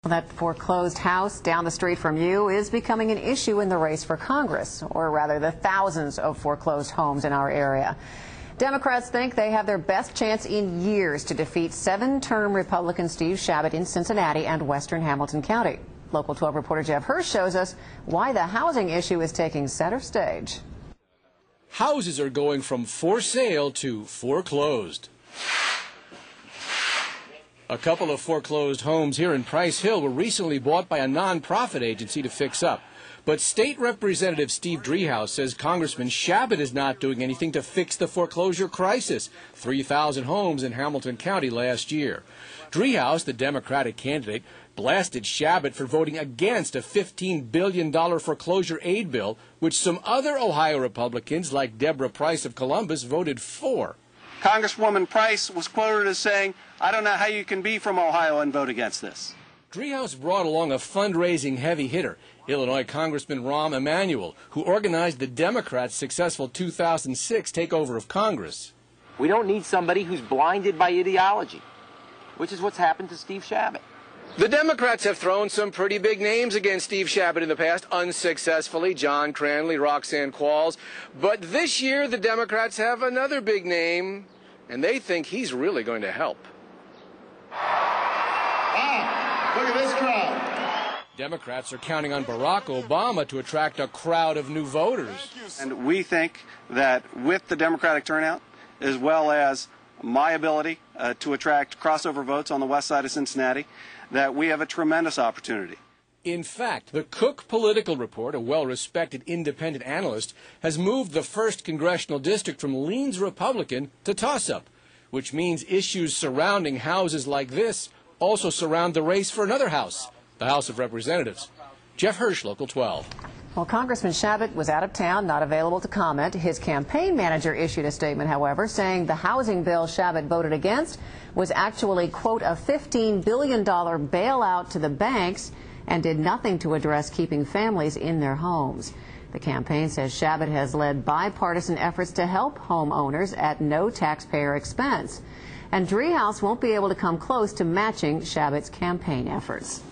That foreclosed house down the street from you is becoming an issue in the race for Congress, or rather the thousands of foreclosed homes in our area. Democrats think they have their best chance in years to defeat 7-term Republican Steve Chabot in Cincinnati and western Hamilton County. Local 12 reporter Jeff Hirsh shows us why the housing issue is taking center stage. Houses are going from for sale to foreclosed. A couple of foreclosed homes here in Price Hill were recently bought by a nonprofit agency to fix up. But State Representative Steve Driehaus says Congressman Chabot is not doing anything to fix the foreclosure crisis. 3,000 homes in Hamilton County last year. Driehaus, the Democratic candidate, blasted Chabot for voting against a $15 billion foreclosure aid bill, which some other Ohio Republicans, like Deborah Pryce of Columbus, voted for. Congresswoman Pryce was quoted as saying, "I don't know how you can be from Ohio and vote against this." Driehaus brought along a fundraising heavy hitter, Illinois Congressman Rahm Emanuel, who organized the Democrats' successful 2006 takeover of Congress. We don't need somebody who's blinded by ideology, which is what's happened to Steve Chabot. The Democrats have thrown some pretty big names against Steve Chabot in the past, unsuccessfully, John Cranley, Roxanne Qualls. But this year, the Democrats have another big name, and they think he's really going to help. Look at this crowd. Democrats are counting on Barack Obama to attract a crowd of new voters. And we think that with the Democratic turnout, as well as my ability to attract crossover votes on the west side of Cincinnati, that we have a tremendous opportunity. In fact, the Cook Political Report, a well-respected independent analyst, has moved the 1st Congressional District from leans Republican to toss-up, which means issues surrounding houses like this also surround the race for another house, the House of Representatives. Jeff Hirsh, Local 12. Well, Congressman Chabot was out of town, not available to comment. His campaign manager issued a statement, however, saying the housing bill Chabot voted against was actually, quote, a $15 billion bailout to the banks and did nothing to address keeping families in their homes. The campaign says Chabot has led bipartisan efforts to help homeowners at no taxpayer expense. And Driehaus won't be able to come close to matching Chabot's campaign efforts.